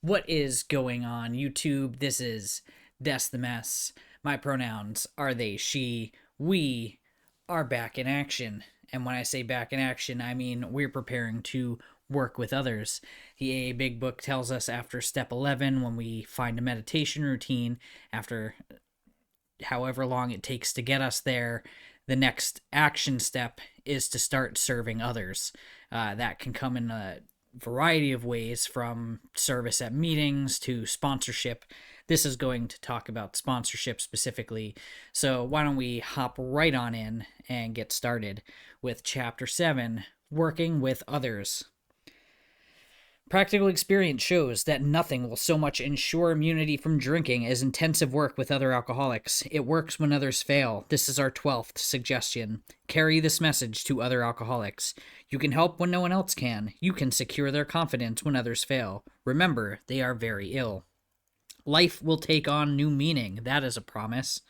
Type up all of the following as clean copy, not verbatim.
What is going on, YouTube? This is Des the Mess. My pronouns are they, she, we are back in action. And when I say back in action, I mean we're preparing to work with others. The AA Big Book tells us after step 11, when we find a meditation routine, after however long it takes to get us there, the next action step is to start serving others. That can come in a variety of ways, from service at meetings to sponsorship. This is going to talk about sponsorship specifically. So, why don't we hop right on in and get started with Chapter 7, Working with Others. Practical experience shows that nothing will so much ensure immunity from drinking as intensive work with other alcoholics. It works when others fail. This is our 12th suggestion. Carry this message to other alcoholics. You can help when no one else can. You can secure their confidence when others fail. Remember, they are very ill. Life will take on new meaning. That is a promise.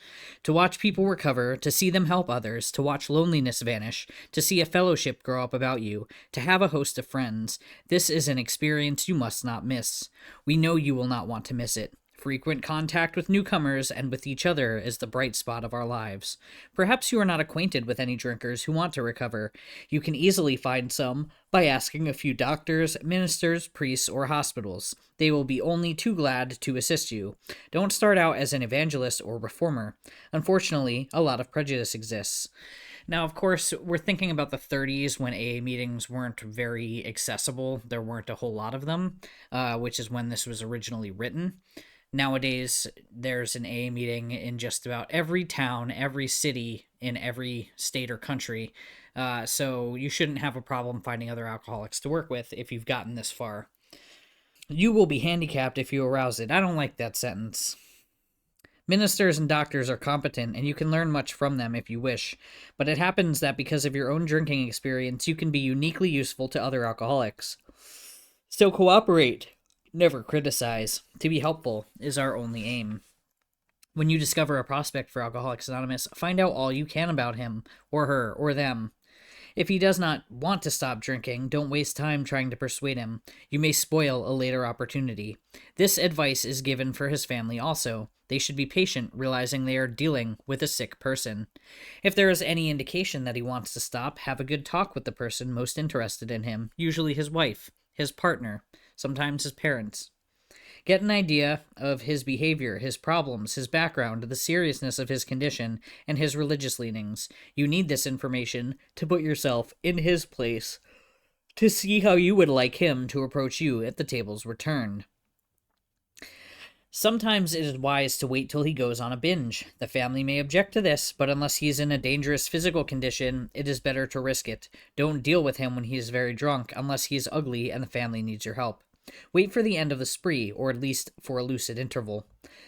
To watch people recover, to see them help others, to watch loneliness vanish, to see a fellowship grow up about you, to have a host of friends. This is an experience you must not miss. We know you will not want to miss it. Frequent contact with newcomers and with each other is the bright spot of our lives. Perhaps you are not acquainted with any drinkers who want to recover. You can easily find some by asking a few doctors, ministers, priests, or hospitals. They will be only too glad to assist you. Don't start out as an evangelist or reformer. Unfortunately, a lot of prejudice exists. Now, of course, we're thinking about the 30s, when AA meetings weren't very accessible. There weren't a whole lot of them, which is when this was originally written. Nowadays, there's an AA meeting in just about every town, every city, in every state or country. So you shouldn't have a problem finding other alcoholics to work with if you've gotten this far. You will be handicapped if you arouse it. I don't like that sentence. Ministers and doctors are competent, and you can learn much from them if you wish. But it happens that because of your own drinking experience, you can be uniquely useful to other alcoholics. So cooperate. Never criticize. To be helpful is our only aim. When you discover a prospect for Alcoholics Anonymous, find out all you can about him, or her, or them. If he does not want to stop drinking, don't waste time trying to persuade him. You may spoil a later opportunity. This advice is given for his family also. They should be patient, realizing they are dealing with a sick person. If there is any indication that he wants to stop, have a good talk with the person most interested in him, usually his wife, his partner, sometimes his parents. Get an idea of his behavior, his problems, his background, the seriousness of his condition, and his religious leanings. You need this information to put yourself in his place, to see how you would like him to approach you if the tables were turned. Sometimes it is wise to wait till he goes on a binge. The family may object to this, but unless he is in a dangerous physical condition, it is better to risk it. Don't deal with him when he is very drunk, unless he is ugly and the family needs your help. Wait for the end of the spree, or at least for a lucid interval.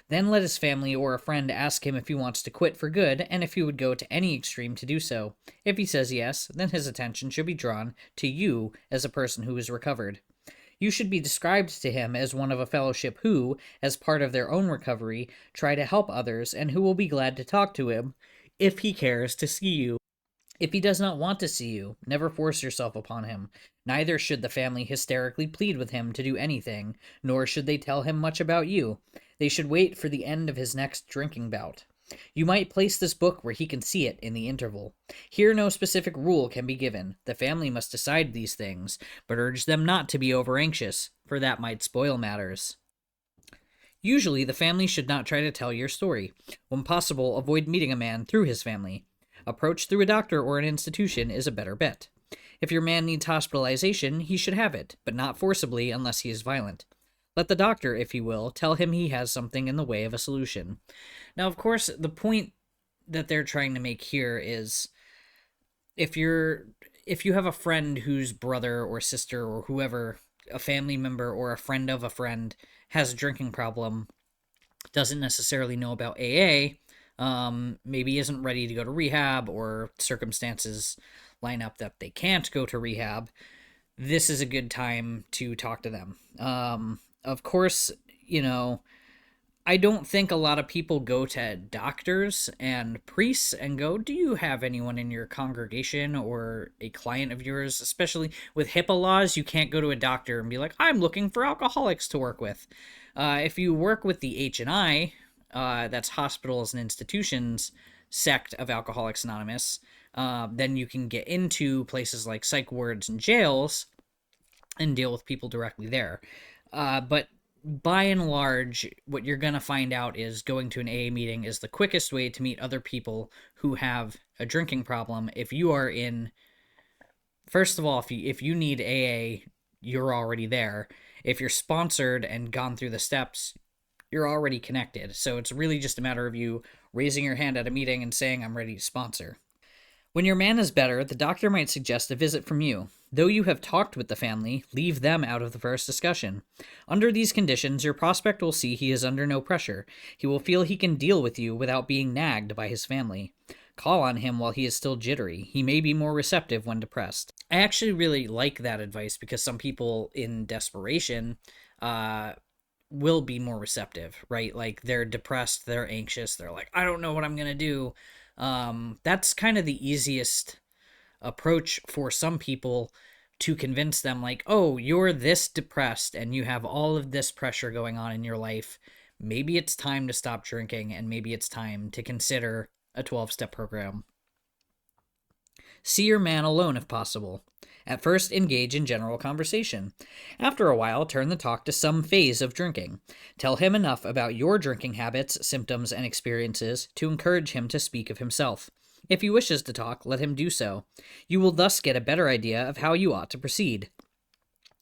Then let his family or a friend ask him if he wants to quit for good, and if he would go to any extreme to do so. If he says yes, then his attention should be drawn to you as a person who is recovered. You should be described to him as one of a fellowship who, as part of their own recovery, try to help others, and who will be glad to talk to him if he cares to see you. If he does not want to see you, never force yourself upon him. Neither should the family hysterically plead with him to do anything, nor should they tell him much about you. They should wait for the end of his next drinking bout. You might place this book where he can see it in the interval. Here no specific rule can be given. The family must decide these things, but urge them not to be over-anxious, for that might spoil matters. Usually, the family should not try to tell your story. When possible, avoid meeting a man through his family. Approach through a doctor or an institution is a better bet. If your man needs hospitalization, he should have it, but not forcibly unless he is violent. Let the doctor, if he will, tell him he has something in the way of a solution. Now, of course, the point that they're trying to make here is if you have a friend whose brother or sister or whoever, a family member or a friend of a friend, has a drinking problem, doesn't necessarily know about AA, maybe isn't ready to go to rehab, or circumstances line up that they can't go to rehab, this is a good time to talk to them. Of course, I don't think a lot of people go to doctors and priests and go, "Do you have anyone in your congregation or a client of yours?" Especially with HIPAA laws, you can't go to a doctor and be like, "I'm looking for alcoholics to work with." If you work with the H&I, that's Hospitals and Institutions sect of Alcoholics Anonymous, then you can get into places like psych wards and jails and deal with people directly there. But by and large, what you're going to find out is going to an AA meeting is the quickest way to meet other people who have a drinking problem. If you are in, first of all, if you need AA, you're already there. If you're sponsored and gone through the steps, you're already connected. So it's really just a matter of you raising your hand at a meeting and saying, "I'm ready to sponsor." When your man is better, the doctor might suggest a visit from you. Though you have talked with the family, leave them out of the first discussion. Under these conditions, your prospect will see he is under no pressure. He will feel he can deal with you without being nagged by his family. Call on him while he is still jittery. He may be more receptive when depressed. I actually really like that advice because some people in desperation will be more receptive, right? Like they're depressed, they're anxious, they're like, "I don't know what I'm going to do." That's kind of the easiest approach for some people to convince them, like, "Oh, you're this depressed and you have all of this pressure going on in your life. Maybe it's time to stop drinking and maybe it's time to consider a 12-step program." See your man alone if possible. At first, engage in general conversation. After a while, turn the talk to some phase of drinking. Tell him enough about your drinking habits, symptoms, and experiences to encourage him to speak of himself. If he wishes to talk, let him do so. You will thus get a better idea of how you ought to proceed.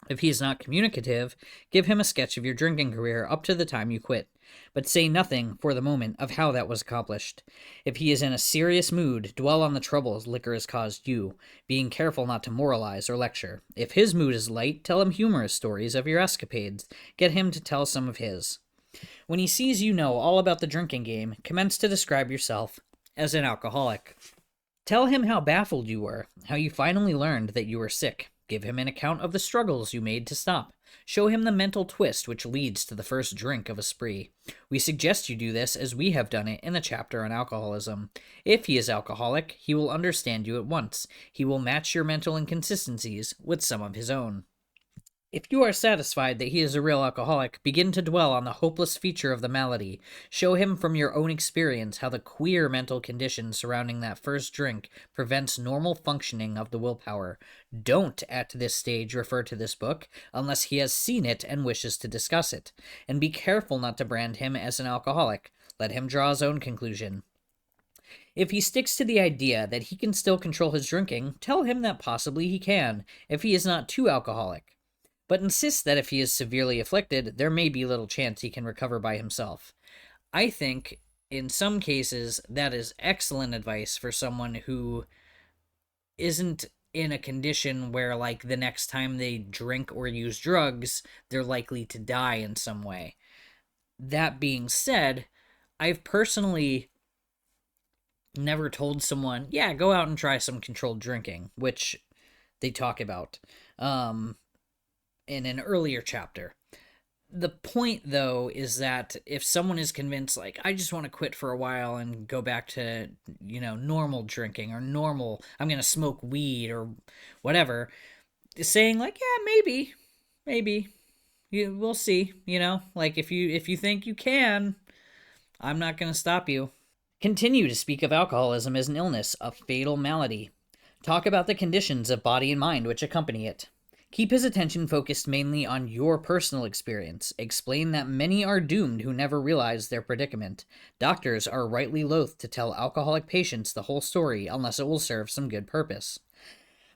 If he is not communicative, give him a sketch of your drinking career up to the time you quit, but say nothing, for the moment, of how that was accomplished. If he is in a serious mood, dwell on the troubles liquor has caused you, being careful not to moralize or lecture. If his mood is light, tell him humorous stories of your escapades. Get him to tell some of his. When he sees you know all about the drinking game, commence to describe yourself as an alcoholic. Tell him how baffled you were, how you finally learned that you were sick. Give him an account of the struggles you made to stop. Show him the mental twist which leads to the first drink of a spree. We suggest you do this as we have done it in the chapter on alcoholism. If he is alcoholic, he will understand you at once. He will match your mental inconsistencies with some of his own. If you are satisfied that he is a real alcoholic, begin to dwell on the hopeless feature of the malady. Show him from your own experience how the queer mental condition surrounding that first drink prevents normal functioning of the willpower. Don't, at this stage, refer to this book unless he has seen it and wishes to discuss it. And be careful not to brand him as an alcoholic. Let him draw his own conclusion. If he sticks to the idea that he can still control his drinking, tell him that possibly he can, if he is not too alcoholic. But insist that if he is severely afflicted, there may be little chance he can recover by himself. I think, in some cases, that is excellent advice for someone who isn't in a condition where, like, the next time they drink or use drugs, they're likely to die in some way. That being said, I've personally never told someone, "Yeah, go out and try some controlled drinking," which they talk about. In an earlier chapter. The point, though, is that if someone is convinced, like, "I just want to quit for a while and go back to, normal drinking or normal, I'm going to smoke weed or whatever," saying, like, "Yeah, maybe, we'll see, like, if you think you can, I'm not going to stop you." Continue to speak of alcoholism as an illness, a fatal malady. Talk about the conditions of body and mind which accompany it. Keep his attention focused mainly on your personal experience. Explain that many are doomed who never realize their predicament. Doctors are rightly loath to tell alcoholic patients the whole story unless it will serve some good purpose.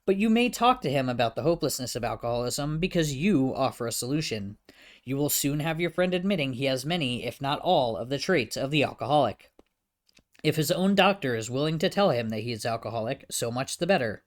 But you may talk to him about the hopelessness of alcoholism because you offer a solution. You will soon have your friend admitting he has many, if not all, of the traits of the alcoholic. If his own doctor is willing to tell him that he is alcoholic, so much the better.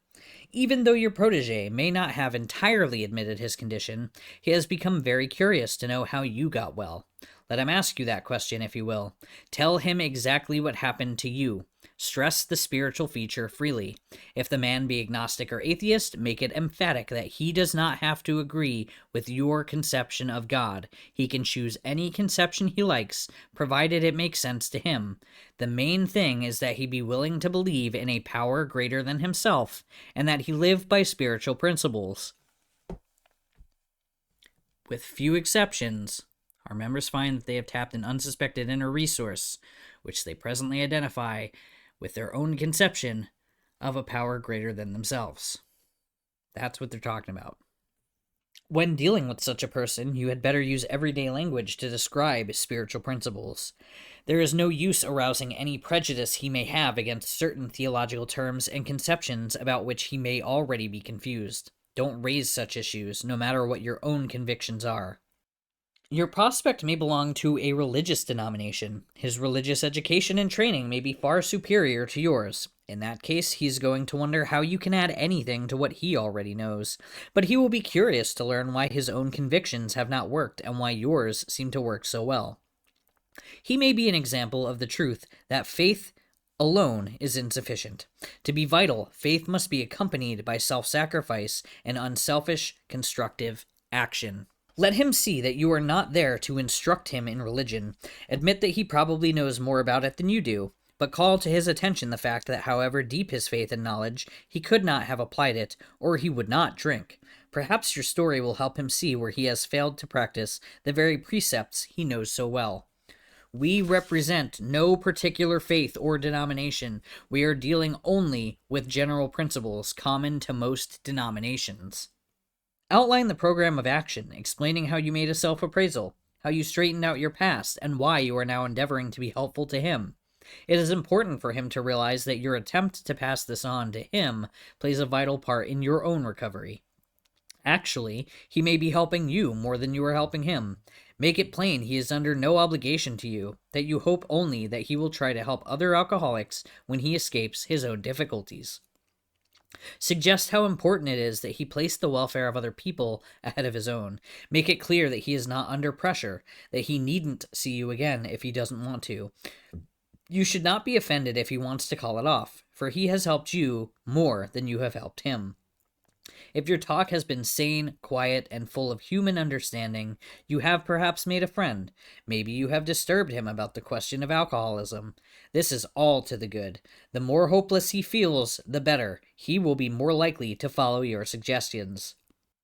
Even though your protege may not have entirely admitted his condition, he has become very curious to know how you got well. Let him ask you that question if you will. Tell him exactly what happened to you. Stress the spiritual feature freely. If the man be agnostic or atheist, make it emphatic that he does not have to agree with your conception of God. He can choose any conception he likes, provided it makes sense to him. The main thing is that he be willing to believe in a power greater than himself, and that he live by spiritual principles. With few exceptions, our members find that they have tapped an unsuspected inner resource, which they presently identify with their own conception of a power greater than themselves. That's what they're talking about. When dealing with such a person, you had better use everyday language to describe spiritual principles. There is no use arousing any prejudice he may have against certain theological terms and conceptions about which he may already be confused. Don't raise such issues, no matter what your own convictions are. Your prospect may belong to a religious denomination. His religious education and training may be far superior to yours. In that case, he's going to wonder how you can add anything to what he already knows. But he will be curious to learn why his own convictions have not worked and why yours seem to work so well. He may be an example of the truth that faith alone is insufficient. To be vital, faith must be accompanied by self-sacrifice and unselfish, constructive action. Let him see that you are not there to instruct him in religion. Admit that he probably knows more about it than you do, but call to his attention the fact that however deep his faith and knowledge, he could not have applied it, or he would not drink. Perhaps your story will help him see where he has failed to practice the very precepts he knows so well. We represent no particular faith or denomination. We are dealing only with general principles common to most denominations. Outline the program of action, explaining how you made a self-appraisal, how you straightened out your past, and why you are now endeavoring to be helpful to him. It is important for him to realize that your attempt to pass this on to him plays a vital part in your own recovery. Actually, he may be helping you more than you are helping him. Make it plain he is under no obligation to you, that you hope only that he will try to help other alcoholics when he escapes his own difficulties. Suggest how important it is that he place the welfare of other people ahead of his own. Make it clear that he is not under pressure, that he needn't see you again if he doesn't want to. You should not be offended if he wants to call it off, for he has helped you more than you have helped him. If your talk has been sane, quiet, and full of human understanding, you have perhaps made a friend. Maybe you have disturbed him about the question of alcoholism. This is all to the good. The more hopeless he feels, the better. He will be more likely to follow your suggestions.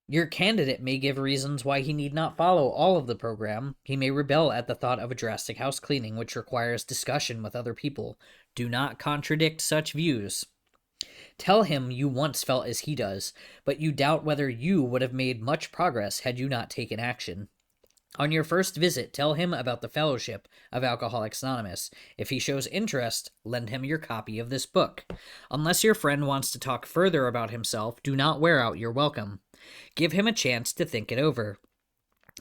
Your candidate may give reasons why he need not follow all of the program. He may rebel at the thought of a drastic house cleaning which requires discussion with other people. Do not contradict such views. Tell him you once felt as he does, but you doubt whether you would have made much progress had you not taken action. On your first visit, tell him about the Fellowship of Alcoholics Anonymous. If he shows interest, lend him your copy of this book. Unless your friend wants to talk further about himself, do not wear out your welcome. Give him a chance to think it over.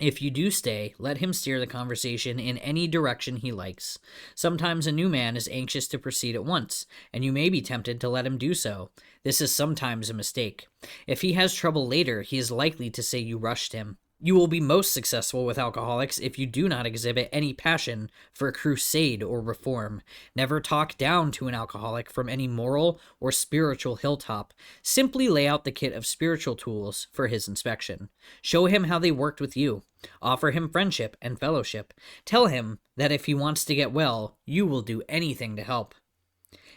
If you do stay, let him steer the conversation in any direction he likes. Sometimes a new man is anxious to proceed at once, and you may be tempted to let him do so. This is sometimes a mistake. If he has trouble later, he is likely to say you rushed him. You will be most successful with alcoholics if you do not exhibit any passion for crusade or reform. Never talk down to an alcoholic from any moral or spiritual hilltop. Simply lay out the kit of spiritual tools for his inspection. Show him how they worked with you. Offer him friendship and fellowship. Tell him that if he wants to get well, you will do anything to help.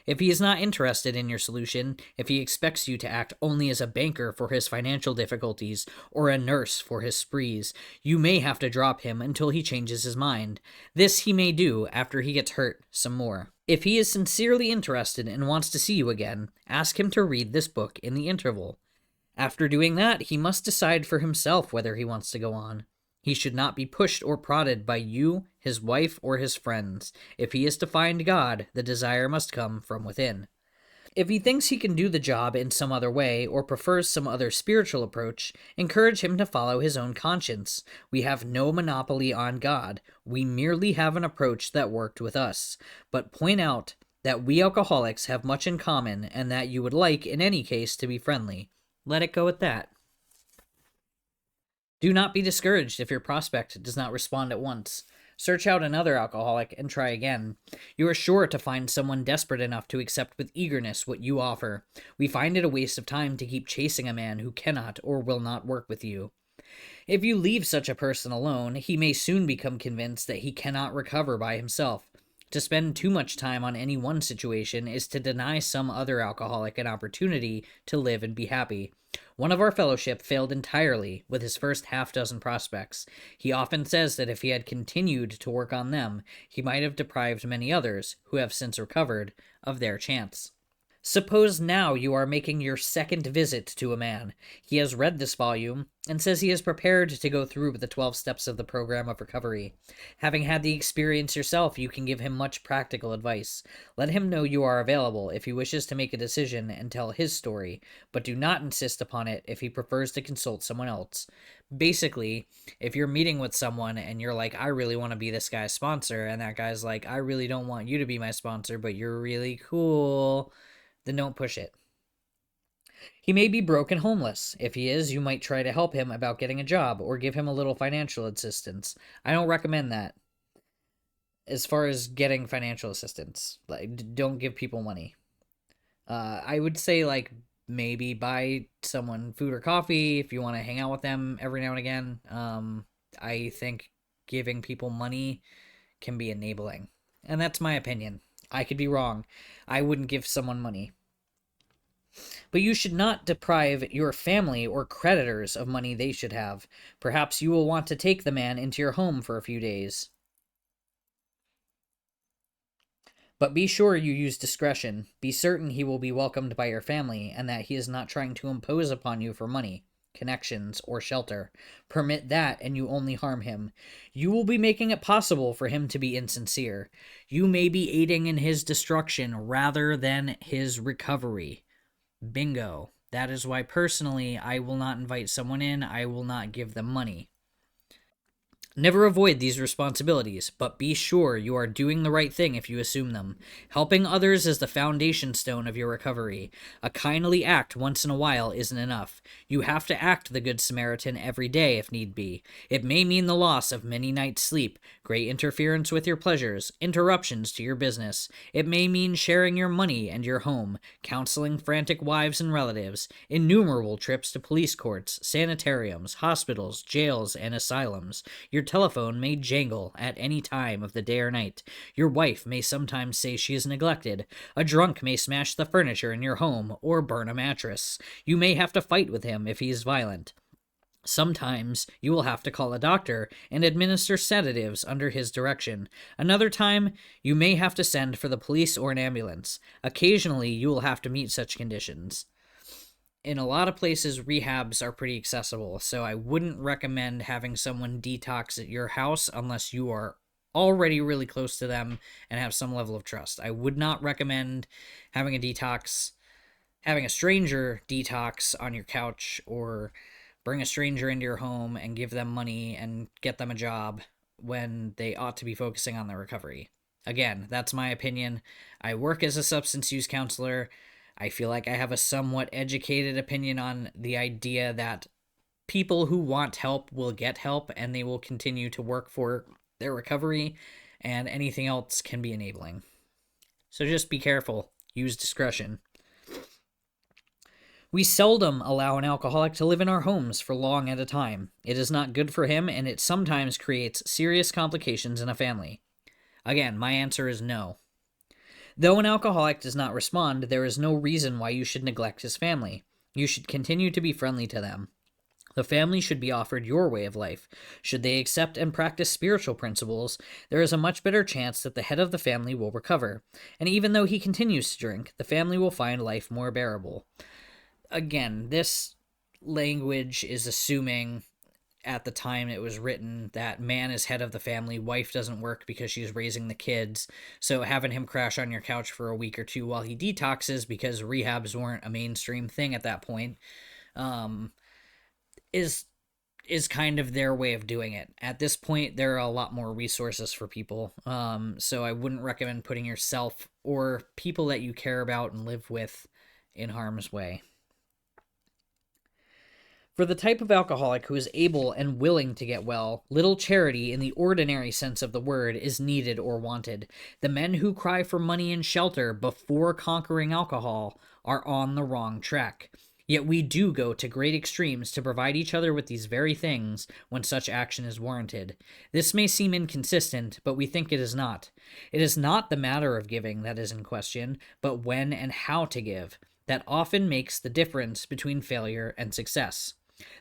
If he is not interested in your solution, if he expects you to act only as a banker for his financial difficulties or a nurse for his sprees, you may have to drop him until he changes his mind. This he may do after he gets hurt some more. If he is sincerely interested and wants to see you again, ask him to read this book in the interval. After doing that, he must decide for himself whether he wants to go on. He should not be pushed or prodded by you, his wife, or his friends. If he is to find God, the desire must come from within. If he thinks he can do the job in some other way, or prefers some other spiritual approach, encourage him to follow his own conscience. We have no monopoly on God. We merely have an approach that worked with us. But point out that we alcoholics have much in common, and that you would like, in any case, to be friendly. Let it go at that. Do not be discouraged if your prospect does not respond at once. Search out another alcoholic and try again. You are sure to find someone desperate enough to accept with eagerness what you offer. We find it a waste of time to keep chasing a man who cannot or will not work with you. If you leave such a person alone, he may soon become convinced that he cannot recover by himself. To spend too much time on any one situation is to deny some other alcoholic an opportunity to live and be happy. One of our fellowship failed entirely with his first half dozen prospects. He often says that if he had continued to work on them, he might have deprived many others, who have since recovered, of their chance. Suppose now you are making your second visit to a man. He has read this volume and says he is prepared to go through with the 12 steps of the program of recovery. Having had the experience yourself, you can give him much practical advice. Let him know you are available if he wishes to make a decision and tell his story, but do not insist upon it if he prefers to consult someone else. Basically, if you're meeting with someone and you're like, I really want to be this guy's sponsor, and that guy's like, I really don't want you to be my sponsor, but you're really cool, then don't push it. He may be broke and homeless. If he is, you might try to help him about getting a job or give him a little financial assistance. I don't recommend that. As far as getting financial assistance, like, don't give people money. I would say, like, maybe buy someone food or coffee if you want to hang out with them every now and again. I think giving people money can be enabling. And that's my opinion. I could be wrong. I wouldn't give someone money. But you should not deprive your family or creditors of money they should have. Perhaps you will want to take the man into your home for a few days. But be sure you use discretion. Be certain he will be welcomed by your family and that he is not trying to impose upon you for money, connections, or shelter. Permit that and you only harm him. You will be making it possible for him to be insincere. You may be aiding in his destruction rather than his recovery. Bingo. That is why personally I will not invite someone in. I will not give them money. Never avoid these responsibilities, but be sure you are doing the right thing if you assume them. Helping others is the foundation stone of your recovery. A kindly act once in a while isn't enough. You have to act the Good Samaritan every day if need be. It may mean the loss of many nights' sleep, great interference with your pleasures, interruptions to your business. It may mean sharing your money and your home, counseling frantic wives and relatives, innumerable trips to police courts, sanitariums, hospitals, jails, and asylums. Your telephone may jangle at any time of the day or night. Your wife may sometimes say she is neglected. A drunk may smash the furniture in your home or burn a mattress. You may have to fight with him if he is violent. Sometimes you will have to call a doctor and administer sedatives under his direction. Another time, you may have to send for the police or an ambulance. Occasionally, you will have to meet such conditions. In a lot of places, rehabs are pretty accessible, so I wouldn't recommend having someone detox at your house unless you are already really close to them and have some level of trust. I would not recommend having a stranger detox on your couch, or bring a stranger into your home and give them money and get them a job when they ought to be focusing on their recovery. Again, that's my opinion. I work as a substance use counselor. I feel like I have a somewhat educated opinion on the idea that people who want help will get help and they will continue to work for their recovery, and anything else can be enabling. So just be careful. Use discretion. We seldom allow an alcoholic to live in our homes for long at a time. It is not good for him, and it sometimes creates serious complications in a family. Again, my answer is no. Though an alcoholic does not respond, there is no reason why you should neglect his family. You should continue to be friendly to them. The family should be offered your way of life. Should they accept and practice spiritual principles, there is a much better chance that the head of the family will recover. And even though he continues to drink, the family will find life more bearable. Again, this language is assuming at the time it was written that man is head of the family, wife doesn't work because she's raising the kids, so having him crash on your couch for a week or two while he detoxes, because rehabs weren't a mainstream thing at that point, is kind of their way of doing it. At this point, there are a lot more resources for people, so I wouldn't recommend putting yourself or people that you care about and live with in harm's way. For the type of alcoholic who is able and willing to get well, little charity in the ordinary sense of the word is needed or wanted. The men who cry for money and shelter before conquering alcohol are on the wrong track. Yet we do go to great extremes to provide each other with these very things when such action is warranted. This may seem inconsistent, but we think it is not. It is not the matter of giving that is in question, but when and how to give. That often makes the difference between failure and success.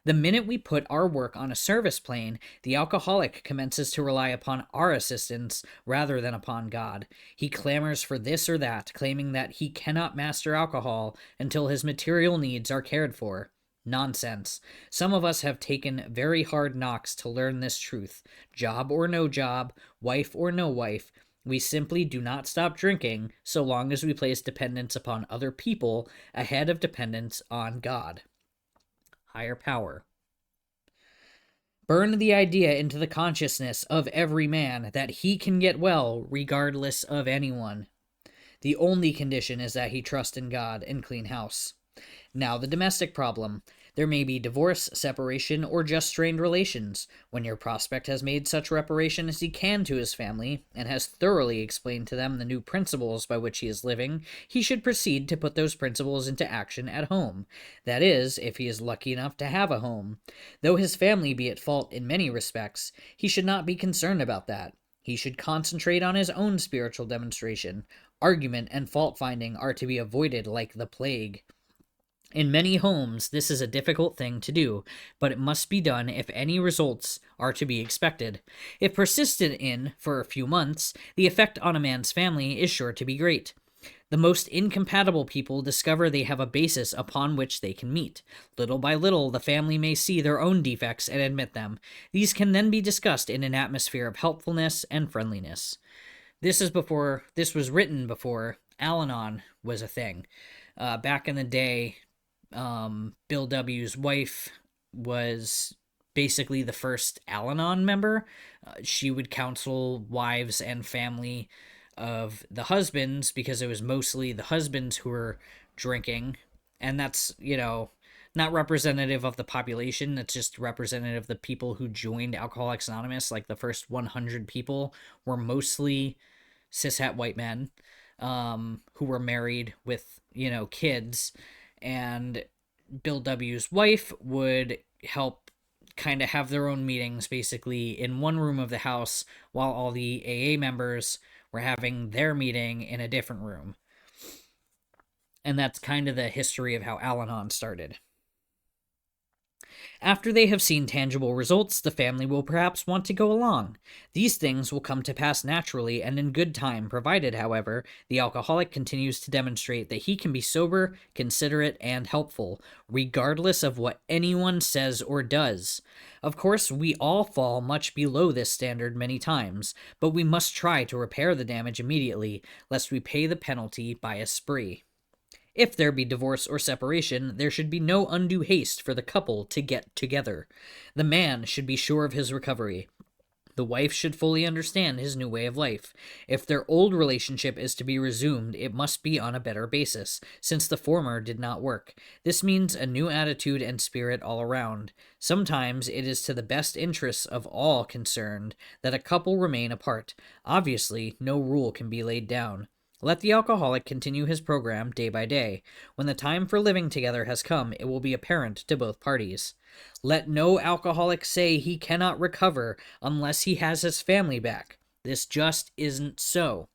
The minute we put our work on a service plane, the alcoholic commences to rely upon our assistance rather than upon God. He clamors for this or that, claiming that he cannot master alcohol until his material needs are cared for. Nonsense. Some of us have taken very hard knocks to learn this truth. Job or no job, wife or no wife, we simply do not stop drinking so long as we place dependence upon other people ahead of dependence on God. Higher power. Burn the idea into the consciousness of every man that he can get well regardless of anyone. The only condition is that he trust in God and clean house. Now the domestic problem. There may be divorce, separation, or just strained relations. When your prospect has made such reparation as he can to his family, and has thoroughly explained to them the new principles by which he is living, he should proceed to put those principles into action at home. That is, if he is lucky enough to have a home. Though his family be at fault in many respects, he should not be concerned about that. He should concentrate on his own spiritual demonstration. Argument and fault-finding are to be avoided like the plague. In many homes, this is a difficult thing to do, but it must be done if any results are to be expected. If persisted in for a few months, the effect on a man's family is sure to be great. The most incompatible people discover they have a basis upon which they can meet. Little by little, the family may see their own defects and admit them. These can then be discussed in an atmosphere of helpfulness and friendliness. This was written before Al-Anon was a thing. Back in the day, Bill W.'s wife was basically the first Al-Anon member. She would counsel wives and family of the husbands, because it was mostly the husbands who were drinking. And that's, not representative of the population. That's just representative of the people who joined Alcoholics Anonymous. Like the first 100 people were mostly cishet white men who were married with, kids. And Bill W.'s wife would help kind of have their own meetings basically in one room of the house while all the AA members were having their meeting in a different room. And that's kind of the history of how Al-Anon started. After they have seen tangible results, the family will perhaps want to go along. These things will come to pass naturally and in good time, provided, however, the alcoholic continues to demonstrate that he can be sober, considerate, and helpful, regardless of what anyone says or does. Of course, we all fall much below this standard many times, but we must try to repair the damage immediately, lest we pay the penalty by a spree. If there be divorce or separation, there should be no undue haste for the couple to get together. The man should be sure of his recovery. The wife should fully understand his new way of life. If their old relationship is to be resumed, it must be on a better basis, since the former did not work. This means a new attitude and spirit all around. Sometimes it is to the best interests of all concerned that a couple remain apart. Obviously, no rule can be laid down. Let the alcoholic continue his program day by day. When the time for living together has come, it will be apparent to both parties. Let no alcoholic say he cannot recover unless he has his family back. This just isn't so.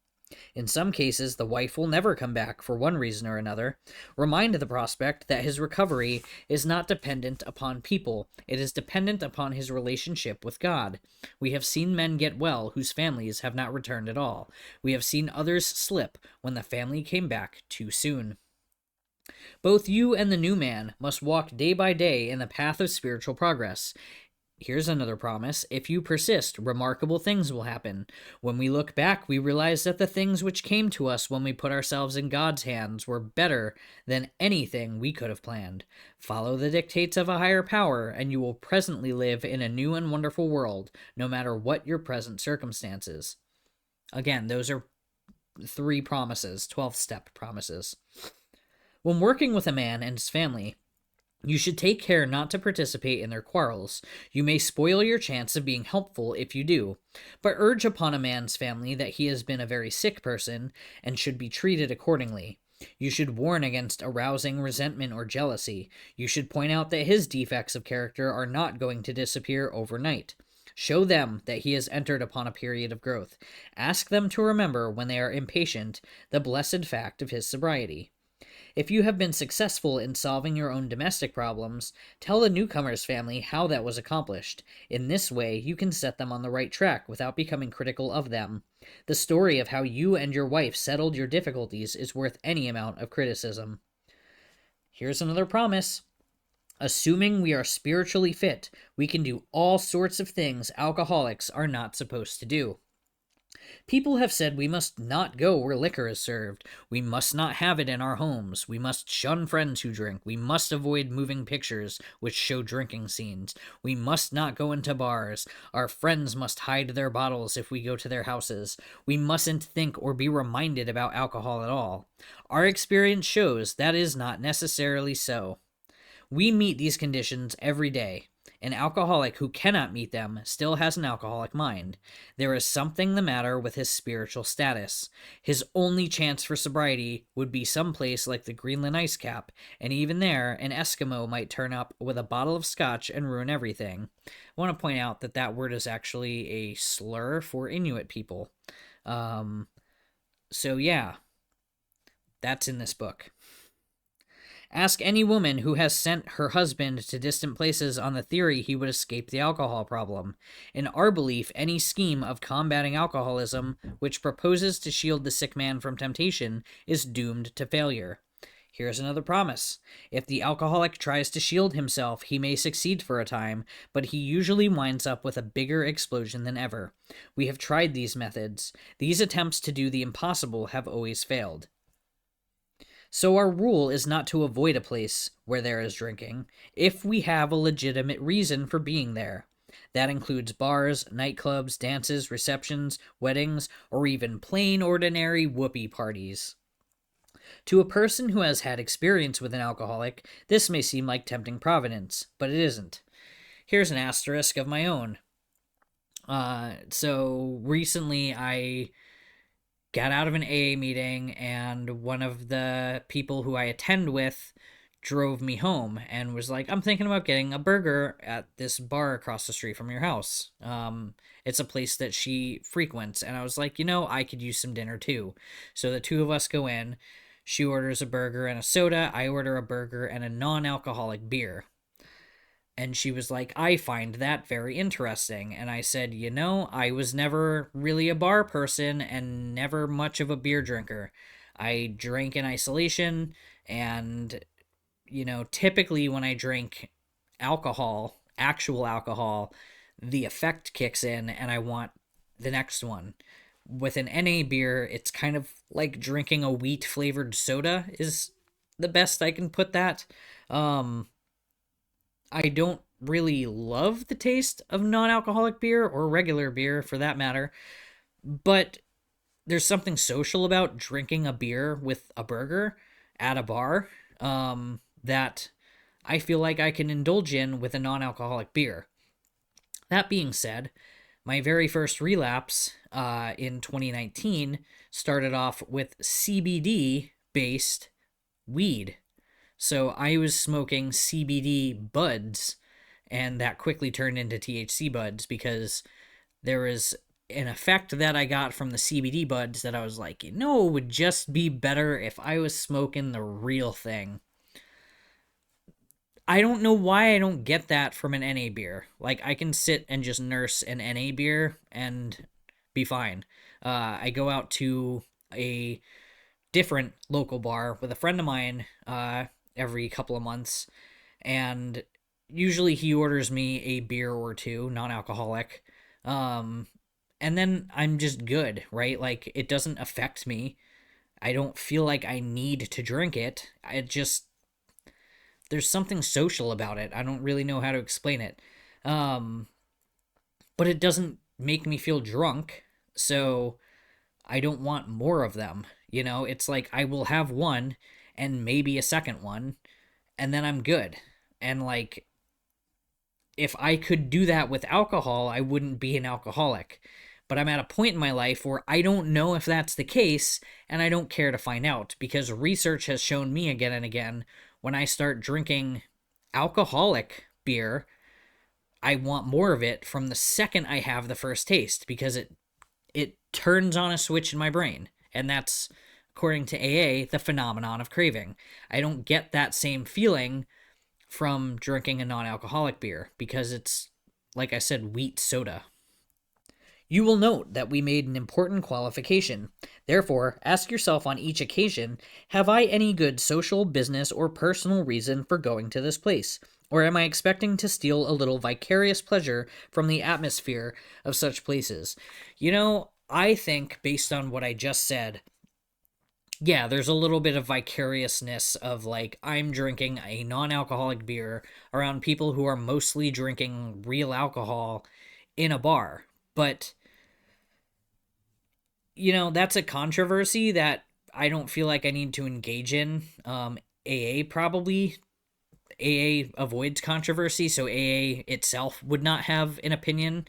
In some cases, the wife will never come back for one reason or another. Remind the prospect that his recovery is not dependent upon people. It is dependent upon his relationship with God. We have seen men get well whose families have not returned at all. We have seen others slip when the family came back too soon. Both you and the new man must walk day by day in the path of spiritual progress. Here's another promise. If you persist, remarkable things will happen. When we look back, we realize that the things which came to us when we put ourselves in God's hands were better than anything we could have planned. Follow the dictates of a higher power, and you will presently live in a new and wonderful world, no matter what your present circumstances. Again, those are 3 promises, 12-step promises. When working with a man and his family, You should take care not to participate in their quarrels. You may spoil your chance of being helpful if you do, but urge upon a man's family that he has been a very sick person and should be treated accordingly. You should warn against arousing resentment or jealousy. You should point out that his defects of character are not going to disappear overnight. Show them that he has entered upon a period of growth. Ask them to remember, when they are impatient, the blessed fact of his sobriety. If you have been successful in solving your own domestic problems, tell the newcomer's family how that was accomplished. In this way, you can set them on the right track without becoming critical of them. The story of how you and your wife settled your difficulties is worth any amount of criticism. Here's another promise. Assuming we are spiritually fit, we can do all sorts of things alcoholics are not supposed to do. People have said we must not go where liquor is served. We must not have it in our homes. We must shun friends who drink. We must avoid moving pictures which show drinking scenes. We must not go into bars. Our friends must hide their bottles if we go to their houses. We mustn't think or be reminded about alcohol at all. Our experience shows that is not necessarily so. We meet these conditions every day. An alcoholic who cannot meet them still has an alcoholic mind. There is something the matter with his spiritual status. His only chance for sobriety would be some place like the Greenland ice cap, and even there, an Eskimo might turn up with a bottle of scotch and ruin everything. I want to point out that that word is actually a slur for Inuit people. So yeah, that's in this book. Ask any woman who has sent her husband to distant places on the theory he would escape the alcohol problem. In our belief, any scheme of combating alcoholism which proposes to shield the sick man from temptation is doomed to failure. Here's another promise. If the alcoholic tries to shield himself, he may succeed for a time, but he usually winds up with a bigger explosion than ever. We have tried these methods. These attempts to do the impossible have always failed. So our rule is not to avoid a place where there is drinking, if we have a legitimate reason for being there. That includes bars, nightclubs, dances, receptions, weddings, or even plain ordinary whoopee parties. To a person who has had experience with an alcoholic, this may seem like tempting providence, but it isn't. Here's an asterisk of my own. So recently I got out of an AA meeting, and one of the people who I attend with drove me home and was like, I'm thinking about getting a burger at this bar across the street from your house. It's a place that she frequents. And I was like, I could use some dinner too. So the two of us go in. She orders a burger and a soda. I order a burger and a non-alcoholic beer. And she was like, I find that very interesting. And I said, I was never really a bar person and never much of a beer drinker. I drank in isolation, and, typically when I drink alcohol, actual alcohol, the effect kicks in and I want the next one. With an NA beer, it's kind of like drinking a wheat-flavored soda is the best I can put that. I don't really love the taste of non-alcoholic beer, or regular beer for that matter, but there's something social about drinking a beer with a burger at a bar that I feel like I can indulge in with a non-alcoholic beer. That being said, my very first relapse in 2019 started off with CBD-based weed. So I was smoking CBD buds, and that quickly turned into THC buds because there was an effect that I got from the CBD buds that I was like, it would just be better if I was smoking the real thing. I don't know why I don't get that from an NA beer. Like, I can sit and just nurse an NA beer and be fine. I go out to a different local bar with a friend of mine every couple of months, and usually he orders me a beer or two, non-alcoholic, and then I'm just good, right? Like, it doesn't affect me. I don't feel like I need to drink it. There's something social about it. I don't really know how to explain it. But it doesn't make me feel drunk, so I don't want more of them. It's like I will have one and maybe a second one, and then I'm good. And like, if I could do that with alcohol, I wouldn't be an alcoholic. But I'm at a point in my life where I don't know if that's the case, and I don't care to find out, because research has shown me again and again, when I start drinking alcoholic beer, I want more of it from the second I have the first taste, because it turns on a switch in my brain. And that's, according to AA, the phenomenon of craving. I don't get that same feeling from drinking a non-alcoholic beer, because it's, like I said, wheat soda. You will note that we made an important qualification. Therefore, ask yourself on each occasion, have I any good social, business, or personal reason for going to this place? Or am I expecting to steal a little vicarious pleasure from the atmosphere of such places? I think, based on what I just said, yeah, there's a little bit of vicariousness of like, I'm drinking a non-alcoholic beer around people who are mostly drinking real alcohol in a bar. But, that's a controversy that I don't feel like I need to engage in. AA avoids controversy, so AA itself would not have an opinion.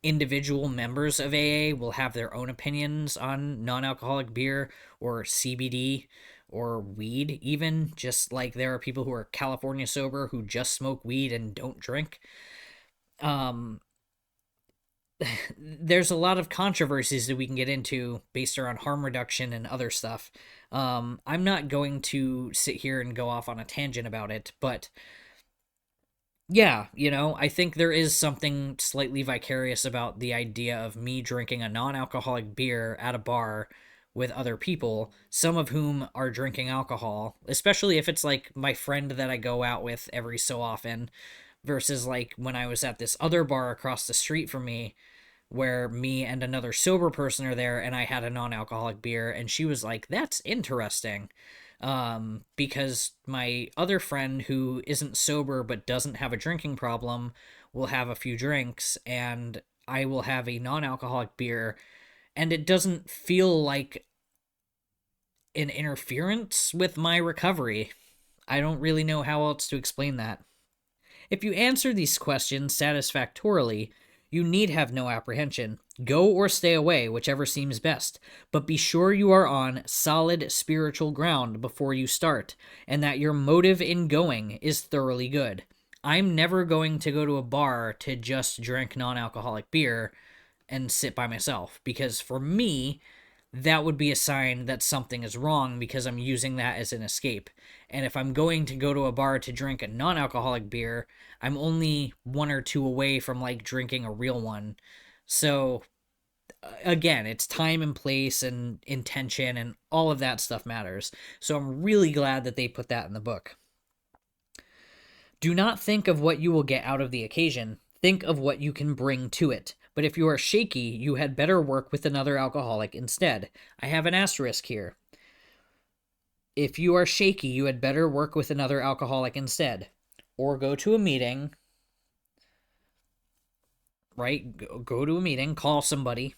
Individual members of AA will have their own opinions on non-alcoholic beer or CBD or weed, even, just like there are people who are California sober who just smoke weed and don't drink. There's a lot of controversies that we can get into based around harm reduction and other stuff. I'm not going to sit here and go off on a tangent about it, but yeah, I think there is something slightly vicarious about the idea of me drinking a non-alcoholic beer at a bar with other people, some of whom are drinking alcohol, especially if it's like my friend that I go out with every so often, versus like when I was at this other bar across the street from me where me and another sober person are there, and I had a non-alcoholic beer, and she was like, that's interesting. Because my other friend who isn't sober but doesn't have a drinking problem will have a few drinks, and I will have a non-alcoholic beer, and it doesn't feel like an interference with my recovery. I don't really know how else to explain that. If you answer these questions satisfactorily, you need have no apprehension. Go or stay away, whichever seems best, but be sure you are on solid spiritual ground before you start, and that your motive in going is thoroughly good. I'm never going to go to a bar to just drink non-alcoholic beer and sit by myself, because for me, that would be a sign that something is wrong, because I'm using that as an escape. And if I'm going to go to a bar to drink a non-alcoholic beer, I'm only one or two away from like drinking a real one. So again, it's time and place and intention, and all of that stuff matters. So I'm really glad that they put that in the book. Do not think of what you will get out of the occasion. Think of what you can bring to it. But if you are shaky, you had better work with another alcoholic instead. I have an asterisk here. If you are shaky, you had better work with another alcoholic instead. Or go to a meeting, right? Go to a meeting, call somebody.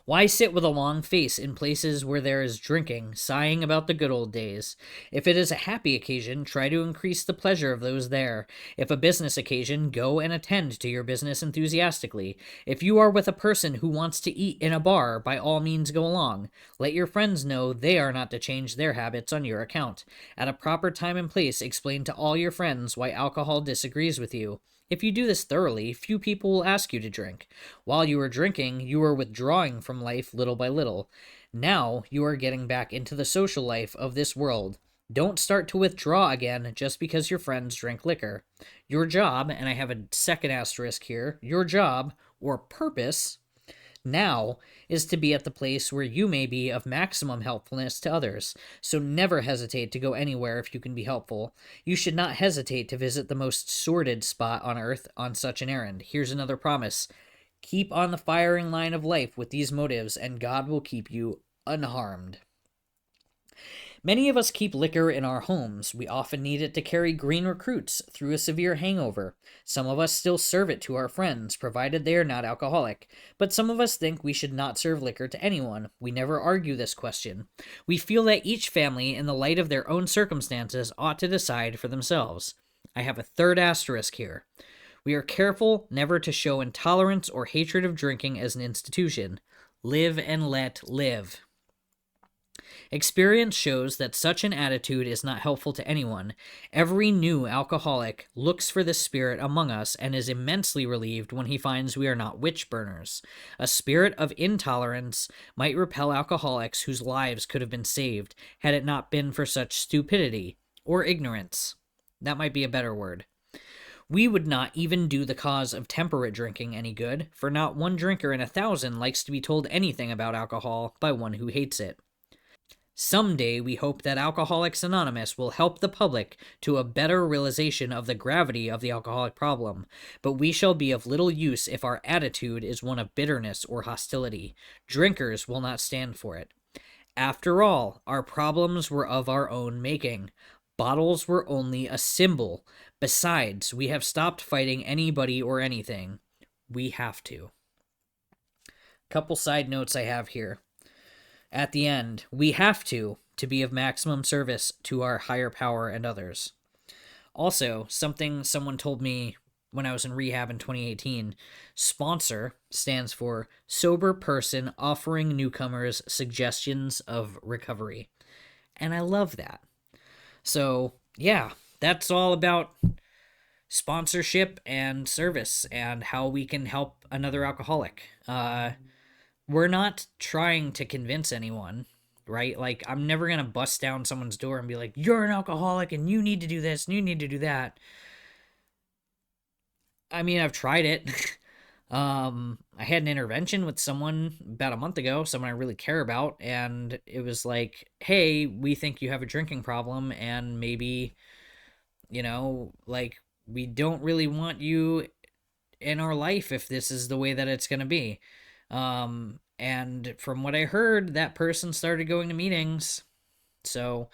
Why sit with a long face in places where there is drinking, sighing about the good old days? If it is a happy occasion, try to increase the pleasure of those there. If a business occasion, go and attend to your business enthusiastically. If you are with a person who wants to eat in a bar, by all means go along. Let your friends know they are not to change their habits on your account. At a proper time and place, explain to all your friends why alcohol disagrees with you. If you do this thoroughly, few people will ask you to drink. While you are drinking, you are withdrawing from life little by little. Now you are getting back into the social life of this world. Don't start to withdraw again just because your friends drink liquor. Your job, and I have a second asterisk here, your job, or purpose, now is to be at the place where you may be of maximum helpfulness to others, so never hesitate to go anywhere if you can be helpful. You should not hesitate to visit the most sordid spot on earth on such an errand. Here's another promise. Keep on the firing line of life with these motives, and God will keep you unharmed. Many of us keep liquor in our homes. We often need it to carry green recruits through a severe hangover. Some of us still serve it to our friends, provided they are not alcoholic. But some of us think we should not serve liquor to anyone. We never argue this question. We feel that each family, in the light of their own circumstances, ought to decide for themselves. I have a third asterisk here. We are careful never to show intolerance or hatred of drinking as an institution. Live and let live. Experience shows that such an attitude is not helpful to anyone. Every new alcoholic looks for the spirit among us and is immensely relieved when he finds we are not witch burners. A spirit of intolerance might repel alcoholics whose lives could have been saved had it not been for such stupidity or ignorance. That might be a better word. We would not even do the cause of temperate drinking any good, for not one drinker in 1,000 likes to be told anything about alcohol by one who hates it. Someday we hope that Alcoholics Anonymous will help the public to a better realization of the gravity of the alcoholic problem, but we shall be of little use if our attitude is one of bitterness or hostility. Drinkers will not stand for it. After all, our problems were of our own making. Bottles were only a symbol. Besides, we have stopped fighting anybody or anything. We have to. Couple side notes I have here. At the end, we have to be of maximum service to our higher power and others. Also, something someone told me when I was in rehab in 2018, SPONSOR stands for Sober Person Offering Newcomers Suggestions of Recovery. And I love that. So, yeah, that's all about sponsorship and service and how we can help another alcoholic. We're not trying to convince anyone, right? Like, I'm never going to bust down someone's door and be like, you're an alcoholic and you need to do this and you need to do that. I mean, I've tried it. I had an intervention with someone about a month ago, someone I really care about, and it was like, hey, we think you have a drinking problem and maybe, like, we don't really want you in our life if this is the way that it's going to be. And from what I heard, that person started going to meetings. So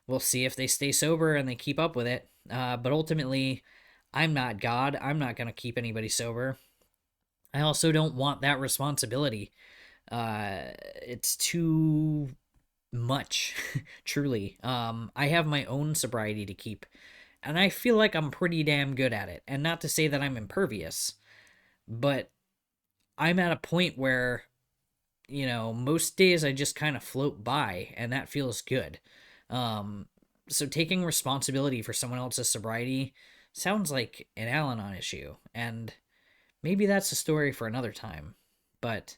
we'll see if they stay sober and they keep up with it. But ultimately, I'm not God. I'm not going to keep anybody sober. I also don't want that responsibility. It's too much, truly. I have my own sobriety to keep, and I feel like I'm pretty damn good at it. And not to say that I'm impervious, but I'm at a point where, most days I just kind of float by, and that feels good. So taking responsibility for someone else's sobriety sounds like an Al-Anon issue, and maybe that's a story for another time. But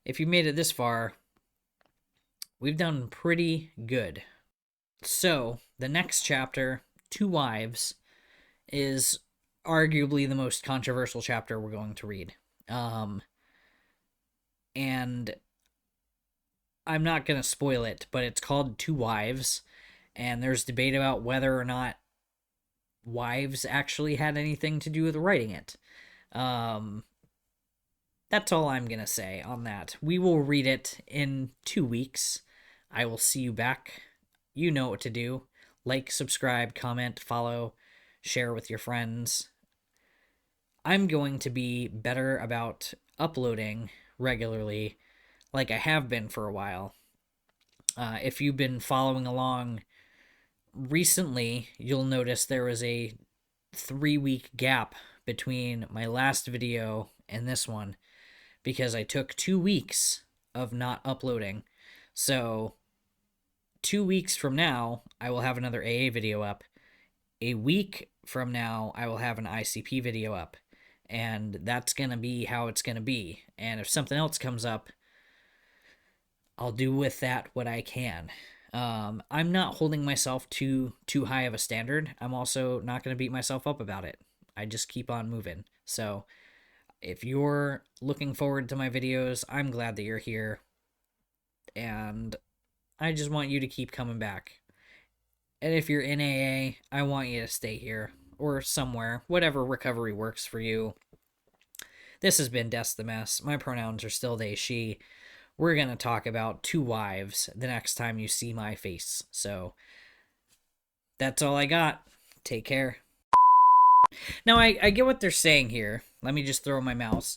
if you made it this far, we've done pretty good. So the next chapter, Two Wives, is arguably the most controversial chapter we're going to read. And I'm not going to spoil it, but it's called Two Wives, and there's debate about whether or not wives actually had anything to do with writing it. That's all I'm going to say on that. We will read it in 2 weeks. I will see you back. You know what to do. Like, subscribe, comment, follow, share with your friends. I'm going to be better about uploading regularly, like I have been for a while. If you've been following along recently, you'll notice there was a 3-week gap between my last video and this one because I took 2 weeks of not uploading. So 2 weeks from now, I will have another AA video up. A week from now, I will have an ICP video up. And that's going to be how it's going to be. And if something else comes up, I'll do with that what I can. I'm not holding myself too high of a standard. I'm also not going to beat myself up about it. I just keep on moving. So if you're looking forward to my videos, I'm glad that you're here. And I just want you to keep coming back. And if you're in AA, I want you to stay here or somewhere, whatever recovery works for you. This has been Des the Mess. My pronouns are still they, she. We're going to talk about Two Wives the next time you see my face. So that's all I got. Take care. Now, I get what they're saying here. Let me just throw my mouse.